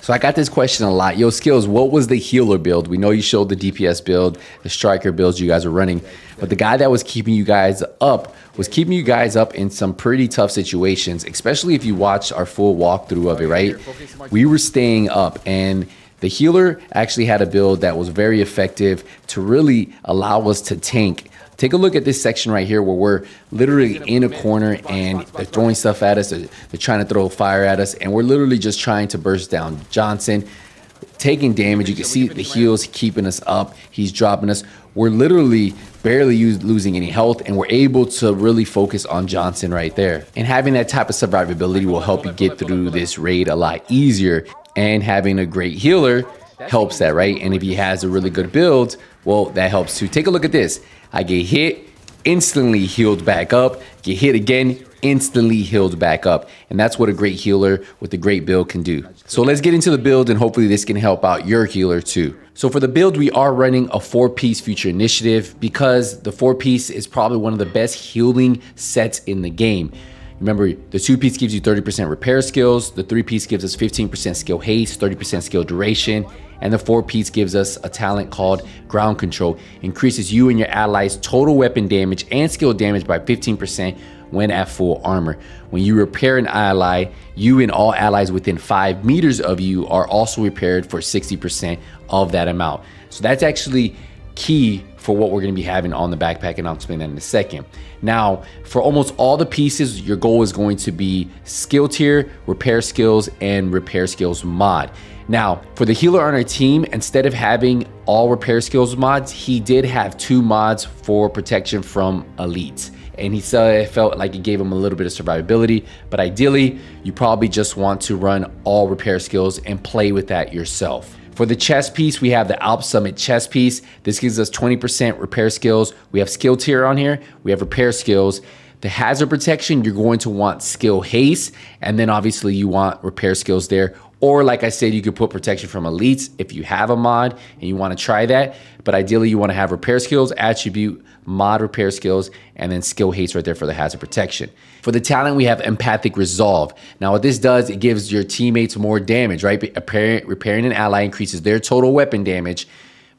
So I got this question a lot. Yo, Skillz, what was the healer build? We know you showed the DPS build, the striker builds you guys are running, but the guy that was keeping you guys up in some pretty tough situations, especially if you watched our full walkthrough of it, right? We were staying up, and the healer actually had a build that was very effective to really allow us to tank. Take a look at this section right here where we're literally in a corner and they're throwing stuff at us. They're trying to throw fire at us, and we're literally just trying to burst down Johnson, taking damage. You can see the heals keeping us up. He's dropping us. We're literally barely losing any health, and we're able to really focus on Johnson right there. And having that type of survivability will help you get through this raid a lot easier. And having a great healer helps that, right? And if he has a really good build, well, that helps too. Take a look at this. I get hit, instantly healed back up, get hit again, instantly healed back up. And that's what a great healer with a great build can do. So let's get into the build, and hopefully this can help out your healer too. So for the build, we are running a 4-piece future initiative because the 4-piece is probably one of the best healing sets in the game. Remember, the 2-piece gives you 30% repair skills, the 3-piece gives us 15% skill haste, 30% skill duration, and the 4-piece gives us a talent called ground control. Increases you and your allies' total weapon damage and skill damage by 15% when at full armor. When you repair an ally, you and all allies within 5 meters of you are also repaired for 60% of that amount. So that's actually key for what we're going to be having on the backpack, and I'll explain that in a second. Now, for almost all the pieces, your goal is going to be skill tier, repair skills, and repair skills mod. Now, for the healer on our team, instead of having all repair skills mods, he did have 2 mods for protection from elites. And he said it felt like it gave him a little bit of survivability, but ideally, you probably just want to run all repair skills and play with that yourself. For the chest piece, we have the Alp Summit chest piece. This gives us 20% repair skills. We have skill tier on here. We have repair skills. The hazard protection, you're going to want skill haste, and then obviously you want repair skills there. Or like I said, you could put protection from elites if you have a mod and you want to try that. But ideally, you want to have repair skills, attribute, mod repair skills, and then skill haste right there for the hazard protection. For the talent, we have empathic resolve. Now what this does, it gives your teammates more damage, right? Repairing an ally increases their total weapon damage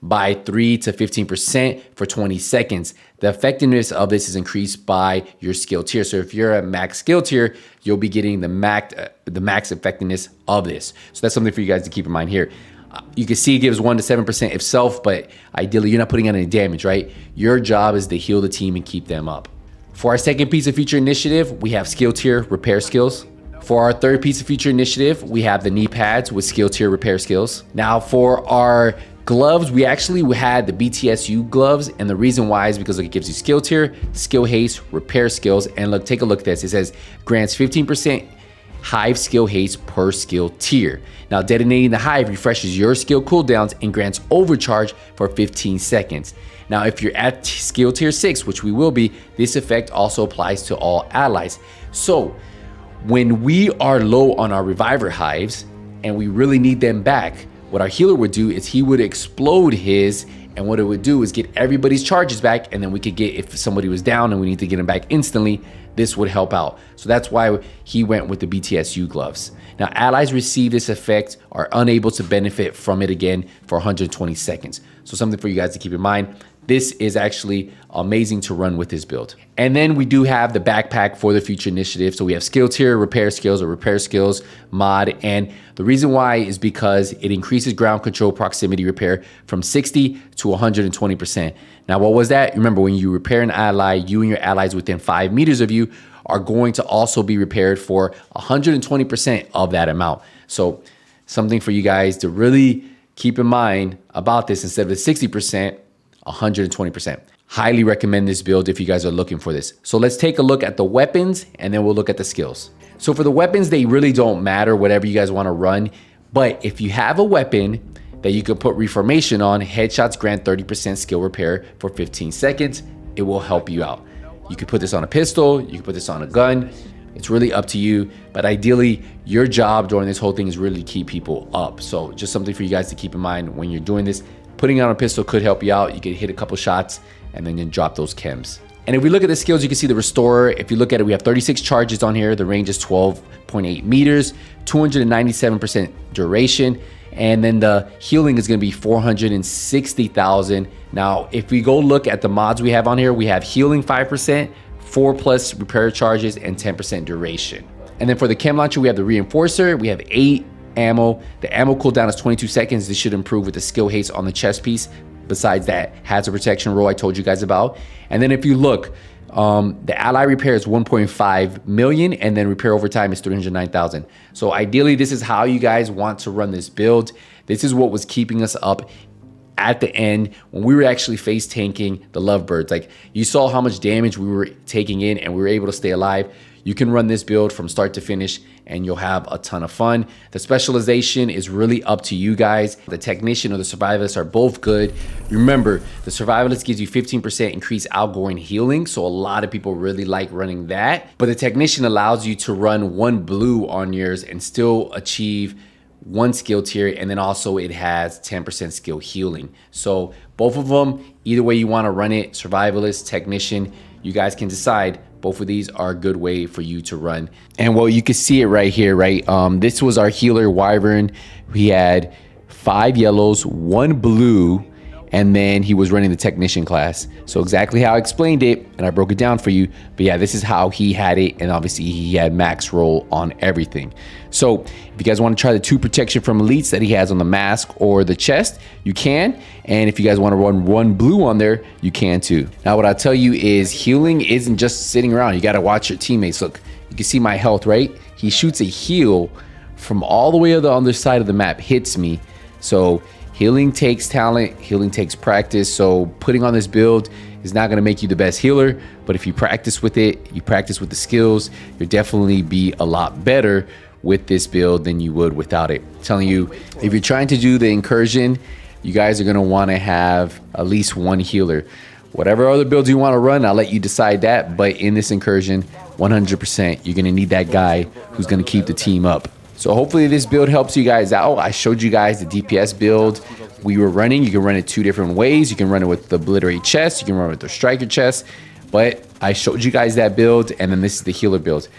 by 3 to 15% for 20 seconds. The effectiveness of this is increased by your skill tier. So if you're a max skill tier, you'll be getting the max effectiveness of this. So that's something for you guys to keep in mind here. You can see it gives 1 to 7% itself, but ideally you're not putting out any damage, right? Your job is to heal the team and keep them up. For our second piece of feature initiative, we have skill tier repair skills. For our third piece of feature initiative, we have the knee pads with skill tier repair skills. Now for our gloves, we actually had the BTSU gloves, and the reason why is because it gives you skill tier, skill haste, repair skills, and look, take a look at this. It says grants 15% hive skill haste per skill tier. Now detonating the hive refreshes your skill cooldowns and grants overcharge for 15 seconds. Now if you're at skill tier 6, which we will be, this effect also applies to all allies. So when we are low on our reviver hives and we really need them back, what our healer would do is he would explode his, and what it would do is get everybody's charges back, and then we could get, if somebody was down and we need to get them back instantly, this would help out. So that's why he went with the BTSU gloves. Now allies receive this effect are unable to benefit from it again for 120 seconds. So something for you guys to keep in mind. This is actually amazing to run with this build. And then we do have the backpack for the future initiative. So we have skill tier, repair skills, or repair skills mod. And the reason why is because it increases ground control proximity repair from 60 to 120%. Now, what was that? Remember, when you repair an ally, you and your allies within 5 meters of you are going to also be repaired for 120% of that amount. So something for you guys to really keep in mind about this. Instead of the 60%, 120%. Highly recommend this build if you guys are looking for this. So let's take a look at the weapons, and then we'll look at the skills. So for the weapons, they really don't matter, whatever you guys want to run. But if you have a weapon that you could put reformation on, headshots grant 30% skill repair for 15 seconds. It will help you out. You could put this on a pistol, you could put this on a gun. It's really up to you, but ideally your job during this whole thing is really to keep people up. So just something for you guys to keep in mind when you're doing this. Putting on a pistol could help you out. You could hit a couple shots and then you drop those chems. And if we look at the skills, you can see the Restorer. If you look at it, we have 36 charges on here. The range is 12.8 meters, 297% duration. And then the healing is going to be 460,000. Now, if we go look at the mods we have on here, we have healing 5%, 4+ repair charges, and 10% duration. And then for the chem launcher, we have the Reinforcer. We have 8 ammo. The ammo cooldown is 22 seconds. This should improve with the skill haste on the chest piece. Besides that hazard protection roll I told you guys about. And then if you look, the ally repair is 1.5 million, and then repair over time is 309,000. So ideally, this is how you guys want to run this build. This is what was keeping us up at the end when we were actually face tanking the Lovebirds. Like, you saw how much damage we were taking in, and we were able to stay alive. You can run this build from start to finish and you'll have a ton of fun. The specialization is really up to you guys. The technician or the survivalist are both good. Remember, the survivalist gives you 15% increased outgoing healing, so a lot of people really like running that. But the technician allows you to run 1 blue on yours and still achieve 1 skill tier, and then also it has 10% skill healing. So both of them, either way you want to run it, survivalist, technician, you guys can decide. Both of these are a good way for you to run. And well, you can see it right here, right? This was our healer Wyvern. We had 5 yellows, 1 blue, and then he was running the technician class. So exactly how I explained it, and I broke it down for you. But yeah, this is how he had it, and obviously he had max roll on everything. So if you guys want to try the 2 protection from elites that he has on the mask or the chest, you can. And if you guys want to run 1 blue on there, you can too. Now what I'll tell you is healing isn't just sitting around. You got to watch your teammates. Look, you can see my health, right? He shoots a heal from all the way on the other side of the map, hits me. So healing takes talent, healing takes practice. So putting on this build is not going to make you the best healer, but if you practice with it, you practice with the skills, you'll definitely be a lot better with this build than you would without it. I'm telling you, if you're trying to do the Incursion, you guys are going to want to have at least 1 healer. Whatever other builds you want to run, I'll let you decide that, but in this Incursion, 100%, you're going to need that guy who's going to keep the team up. So hopefully this build helps you guys out. I showed you guys the DPS build we were running. You can run it 2 different ways. You can run it with the Obliterate chest. You can run it with the Striker chest. But I showed you guys that build, and then this is the healer build.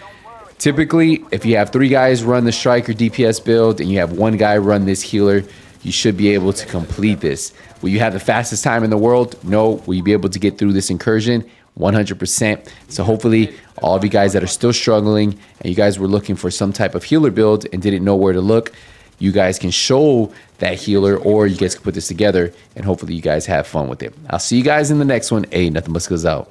Typically, if you have 3 guys run the Striker DPS build and you have 1 guy run this healer, you should be able to complete this. Will you have the fastest time in the world? No. Will you be able to get through this Incursion? 100%. So hopefully all of you guys that are still struggling and you guys were looking for some type of healer build and didn't know where to look, you guys can show that healer, or you guys can put this together, and hopefully you guys have fun with it. I'll see you guys in the next one. Hey, Nothing But Skillz out.